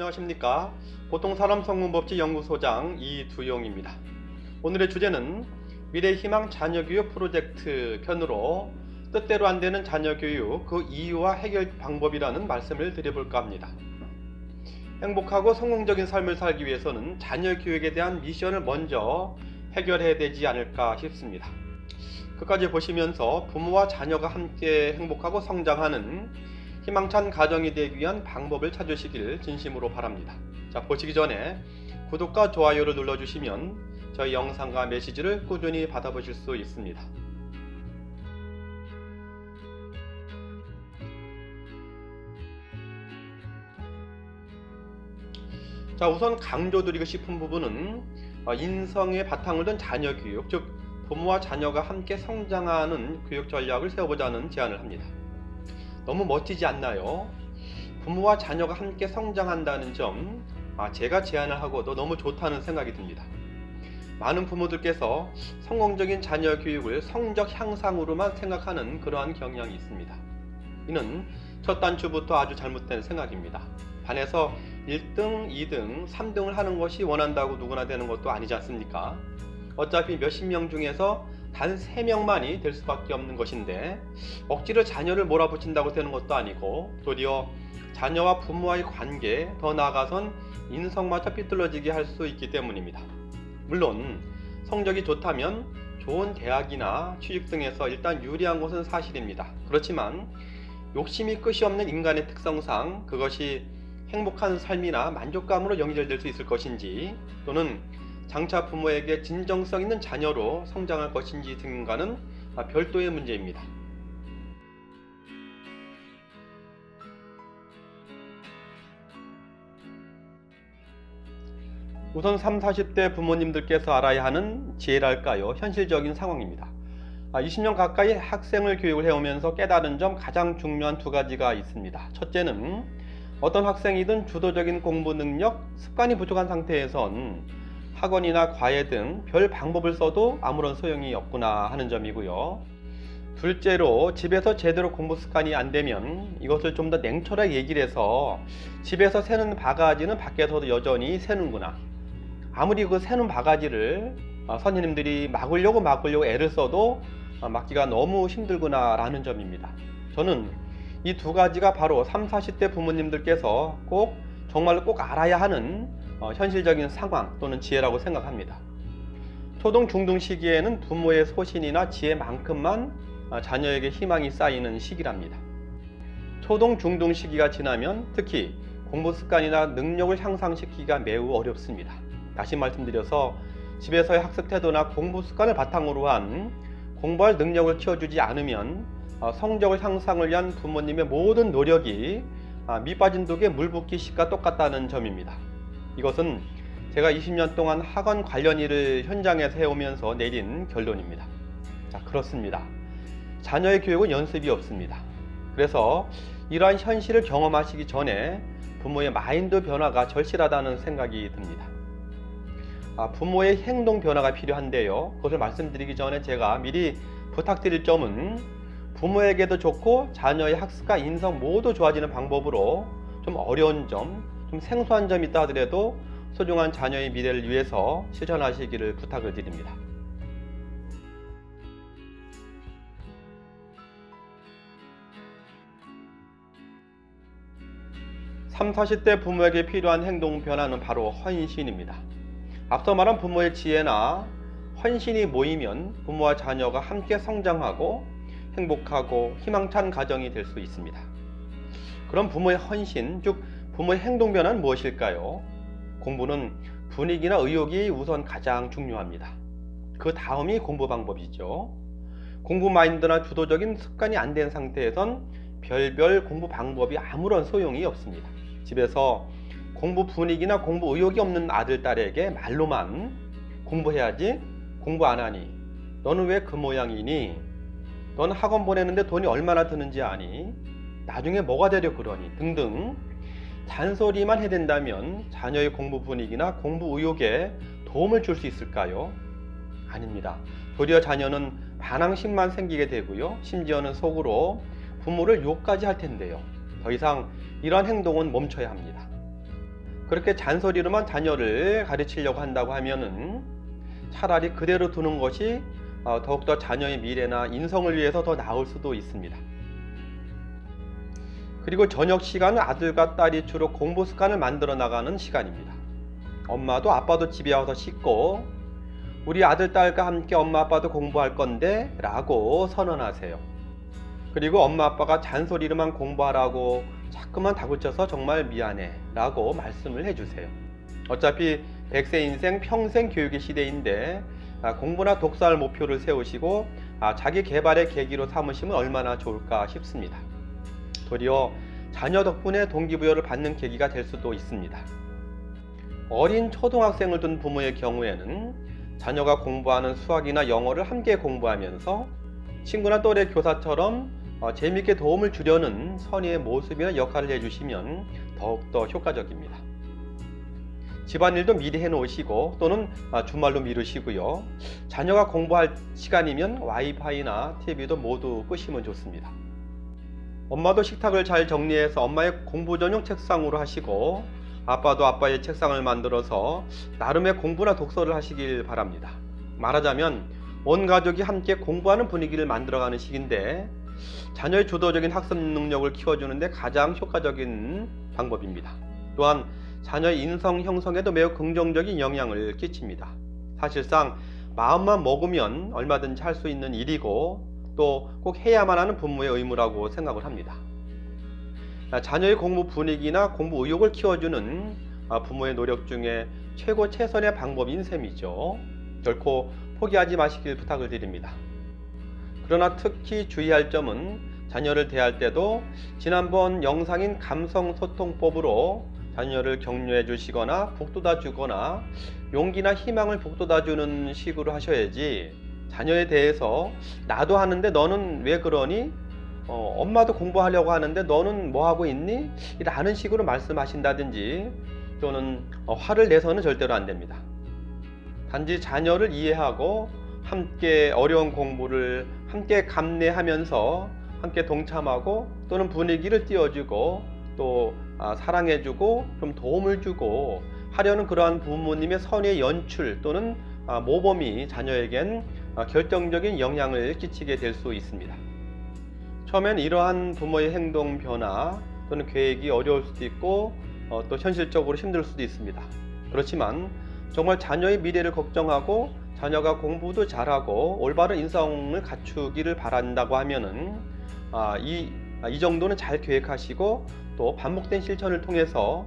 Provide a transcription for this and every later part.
안녕하십니까. 보통사람성문법칙연구소장 이두용입니다. 오늘의 주제는 미래희망 자녀교육 프로젝트 편으로 뜻대로 안되는 자녀교육 그 이유와 해결 방법이라는 말씀을 드려볼까 합니다. 행복하고 성공적인 삶을 살기 위해서는 자녀교육에 대한 미션을 먼저 해결해야 되지 않을까 싶습니다. 끝까지 보시면서 부모와 자녀가 함께 행복하고 성장하는 희망찬 가정이 되기 위한 방법을 찾으시길 진심으로 바랍니다. 자, 보시기 전에 구독과 좋아요를 눌러주시면 저희 영상과 메시지를 꾸준히 받아보실 수 있습니다. 자, 우선 강조드리고 싶은 부분은 인성의 바탕을 둔 자녀교육, 즉 부모와 자녀가 함께 성장하는 교육 전략을 세워보자는 제안을 합니다. 너무 멋지지 않나요? 부모와 자녀가 함께 성장한다는 점, 제가 제안을 하고도 너무 좋다는 생각이 듭니다. 많은 부모들께서 성공적인 자녀 교육을 성적 향상으로만 생각하는 그러한 경향이 있습니다. 이는 첫 단추부터 아주 잘못된 생각입니다. 반에서 1등, 2등, 3등을 하는 것이 원한다고 누구나 되는 것도 아니지 않습니까? 어차피 몇십 명 중에서 단 3명만이 될 수밖에 없는 것인데 억지로 자녀를 몰아붙인다고 되는 것도 아니고 도리어 자녀와 부모와의 관계, 더 나아가선 인성마저 삐뚤어지게 할 수 있기 때문입니다. 물론 성적이 좋다면 좋은 대학이나 취직 등에서 일단 유리한 것은 사실입니다. 그렇지만 욕심이 끝이 없는 인간의 특성상 그것이 행복한 삶이나 만족감으로 연결될 수 있을 것인지, 또는 장차 부모에게 진정성 있는 자녀로 성장할 것인지 등과는 별도의 문제입니다. 우선 30, 40대 부모님들께서 알아야 하는 지혜랄까요, 현실적인 상황입니다. 20년 가까이 학생을 교육을 해오면서 깨달은 점, 가장 중요한 2가지가 있습니다. 첫째는 어떤 학생이든 주도적인 공부 능력, 습관이 부족한 상태에선 학원이나 과외 등 별 방법을 써도 아무런 소용이 없구나 하는 점이고요. 둘째로 집에서 제대로 공부 습관이 안 되면 이것을 좀 더 냉철하게 얘기를 해서 집에서 새는 바가지는 밖에서도 여전히 새는구나. 아무리 그 새는 바가지를 선생님들이 막으려고 애를 써도 막기가 너무 힘들구나 라는 점입니다. 저는 이 2가지가 바로 30, 40대 부모님들께서 정말로 꼭 알아야 하는 현실적인 상황 또는 지혜라고 생각합니다. 초등, 중등 시기에는 부모의 소신이나 지혜만큼만 자녀에게 희망이 쌓이는 시기랍니다. 초등, 중등 시기가 지나면 특히 공부 습관이나 능력을 향상시키기가 매우 어렵습니다. 다시 말씀드려서 집에서의 학습 태도나 공부 습관을 바탕으로 한 공부할 능력을 키워주지 않으면 성적을 향상을 위한 부모님의 모든 노력이 밑 빠진 독에 물 붓기 식과 똑같다는 점입니다. 이것은 제가 20년 동안 학원 관련 일을 현장에서 해오면서 내린 결론입니다. 자, 그렇습니다. 자녀의 교육은 연습이 없습니다. 그래서 이러한 현실을 경험하시기 전에 부모의 마인드 변화가 절실하다는 생각이 듭니다. 부모의 행동 변화가 필요한데요. 그것을 말씀드리기 전에 제가 미리 부탁드릴 점은 부모에게도 좋고 자녀의 학습과 인성 모두 좋아지는 방법으로 좀 어려운 점, 좀 생소한 점이 있다 하더라도 소중한 자녀의 미래를 위해서 실천하시기를 부탁을 드립니다. (30, 40대) 부모에게 필요한 행동 변화는 바로 헌신입니다. 앞서 말한 부모의 지혜나 헌신이 모이면 부모와 자녀가 함께 성장하고 행복하고 희망찬 가정이 될 수 있습니다. 그럼 부모의 헌신, 즉 부모의 행동 변화는 무엇일까요? 공부는 분위기나 의욕이 우선 가장 중요합니다. 그 다음이 공부 방법이죠. 공부 마인드나 주도적인 습관이 안 된 상태에선 별별 공부 방법이 아무런 소용이 없습니다. 집에서 공부 분위기나 공부 의욕이 없는 아들, 딸에게 말로만 공부해야지, 공부 안 하니, 너는 왜 그 모양이니, 넌 학원 보내는데 돈이 얼마나 드는지 아니, 나중에 뭐가 되려 그러니 등등 잔소리만 해댄다면 자녀의 공부 분위기나 공부 의욕에 도움을 줄 수 있을까요? 아닙니다. 도리어 자녀는 반항심만 생기게 되고요. 심지어는 속으로 부모를 욕까지 할 텐데요. 더 이상 이러한 행동은 멈춰야 합니다. 그렇게 잔소리로만 자녀를 가르치려고 한다고 하면은 차라리 그대로 두는 것이 더욱더 자녀의 미래나 인성을 위해서 더 나을 수도 있습니다. 그리고 저녁 시간은 아들과 딸이 주로 공부 습관을 만들어 나가는 시간입니다. 엄마도 아빠도 집에 와서 씻고 우리 아들, 딸과 함께 엄마, 아빠도 공부할 건데 라고 선언하세요. 그리고 엄마, 아빠가 잔소리로만 공부하라고 자꾸만 다그쳐서 정말 미안해 라고 말씀을 해주세요. 어차피 100세 인생 평생 교육의 시대인데 공부나 독서할 목표를 세우시고 자기 개발의 계기로 삼으시면 얼마나 좋을까 싶습니다. 도리어 자녀 덕분에 동기부여를 받는 계기가 될 수도 있습니다. 어린 초등학생을 둔 부모의 경우에는 자녀가 공부하는 수학이나 영어를 함께 공부하면서 친구나 또래 교사처럼 재미있게 도움을 주려는 선의의 모습이나 역할을 해주시면 더욱더 효과적입니다. 집안일도 미리 해놓으시고 또는 주말로 미루시고요. 자녀가 공부할 시간이면 와이파이나 TV도 모두 끄시면 좋습니다. 엄마도 식탁을 잘 정리해서 엄마의 공부 전용 책상으로 하시고 아빠도 아빠의 책상을 만들어서 나름의 공부나 독서를 하시길 바랍니다. 말하자면 온 가족이 함께 공부하는 분위기를 만들어가는 시기인데 자녀의 주도적인 학습 능력을 키워주는데 가장 효과적인 방법입니다. 또한 자녀의 인성 형성에도 매우 긍정적인 영향을 끼칩니다. 사실상 마음만 먹으면 얼마든지 할 수 있는 일이고 또 꼭 해야만 하는 부모의 의무라고 생각을 합니다. 자녀의 공부 분위기나 공부 의욕을 키워주는 부모의 노력 중에 최선의 방법인 셈이죠. 결코 포기하지 마시길 부탁을 드립니다. 그러나 특히 주의할 점은 자녀를 대할 때도 지난번 영상인 감성소통법으로 자녀를 격려해 주시거나 북돋아 주거나 용기나 희망을 북돋아 주는 식으로 하셔야지 자녀에 대해서 나도 하는데 너는 왜 그러니? 엄마도 공부하려고 하는데 너는 뭐 하고 있니? 라는 식으로 말씀하신다든지 또는 화를 내서는 절대로 안 됩니다. 단지 자녀를 이해하고 함께 어려운 공부를 함께 감내하면서 함께 동참하고 또는 분위기를 띄워주고 또 사랑해주고 좀 도움을 주고 하려는 그러한 부모님의 선의 연출 또는 모범이 자녀에겐 결정적인 영향을 끼치게 될 수 있습니다. 처음엔 이러한 부모의 행동 변화 또는 계획이 어려울 수도 있고 또 현실적으로 힘들 수도 있습니다. 그렇지만 정말 자녀의 미래를 걱정하고 자녀가 공부도 잘하고 올바른 인성을 갖추기를 바란다고 하면은 이 정도는 잘 계획하시고 또 반복된 실천을 통해서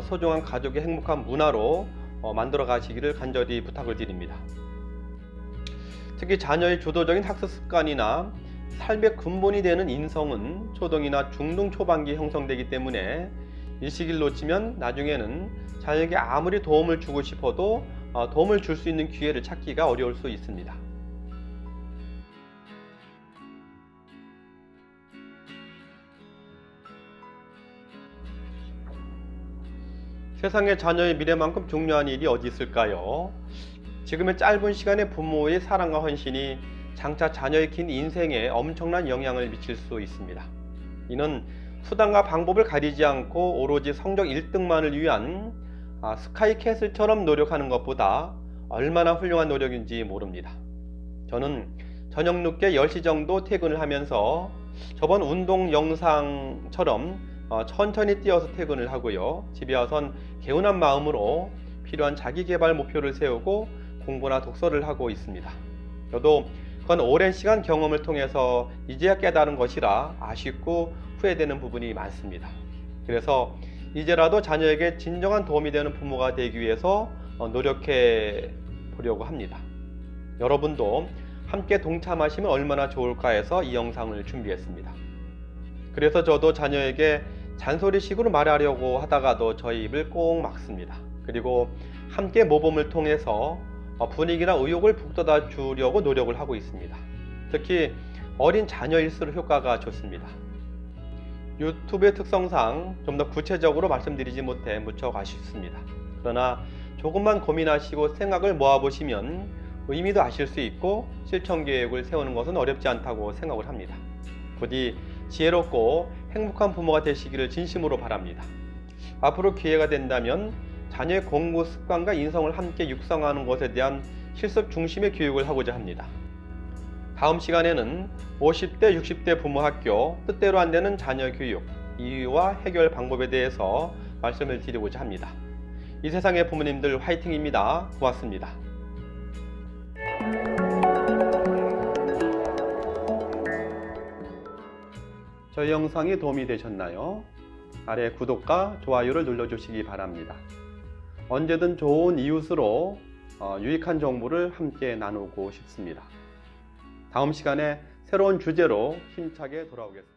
소중한 가족의 행복한 문화로 만들어 가시기를 간절히 부탁을 드립니다. 특히 자녀의 주도적인 학습 습관이나 삶의 근본이 되는 인성은 초등이나 중등 초반기에 형성되기 때문에 이 시기를 놓치면 나중에는 자녀에게 아무리 도움을 주고 싶어도 도움을 줄 수 있는 기회를 찾기가 어려울 수 있습니다. 세상에 자녀의 미래만큼 중요한 일이 어디 있을까요? 지금의 짧은 시간에 부모의 사랑과 헌신이 장차 자녀의 긴 인생에 엄청난 영향을 미칠 수 있습니다. 이는 수단과 방법을 가리지 않고 오로지 성적 1등만을 위한 스카이캐슬처럼 노력하는 것보다 얼마나 훌륭한 노력인지 모릅니다. 저는 저녁 늦게 10시 정도 퇴근을 하면서 저번 운동 영상처럼 천천히 뛰어서 퇴근을 하고요. 집에 와선 개운한 마음으로 필요한 자기개발 목표를 세우고 공부나 독서를 하고 있습니다. 저도 그건 오랜 시간 경험을 통해서 이제야 깨달은 것이라 아쉽고 후회되는 부분이 많습니다. 그래서 이제라도 자녀에게 진정한 도움이 되는 부모가 되기 위해서 노력해 보려고 합니다. 여러분도 함께 동참하시면 얼마나 좋을까 해서 이 영상을 준비했습니다. 그래서 저도 자녀에게 잔소리식으로 말하려고 하다가도 저희 입을 꼭 막습니다. 그리고 함께 모범을 통해서 분위기나 의욕을 북돋아 주려고 노력을 하고 있습니다. 특히 어린 자녀일수록 효과가 좋습니다. 유튜브의 특성상 좀 더 구체적으로 말씀드리지 못해 무척 아쉽습니다. 그러나 조금만 고민하시고 생각을 모아보시면 의미도 아실 수 있고 실천 계획을 세우는 것은 어렵지 않다고 생각을 합니다. 부디 지혜롭고 행복한 부모가 되시기를 진심으로 바랍니다. 앞으로 기회가 된다면 자녀의 공부 습관과 인성을 함께 육성하는 것에 대한 실습 중심의 교육을 하고자 합니다. 다음 시간에는 50대, 60대 부모 학교 뜻대로 안 되는 자녀 교육, 이유와 해결 방법에 대해서 말씀을 드리고자 합니다. 이 세상의 부모님들 화이팅입니다. 고맙습니다. 저희 영상이 도움이 되셨나요? 아래 구독과 좋아요를 눌러주시기 바랍니다. 언제든 좋은 이웃으로 유익한 정보를 함께 나누고 싶습니다. 다음 시간에 새로운 주제로 힘차게 돌아오겠습니다.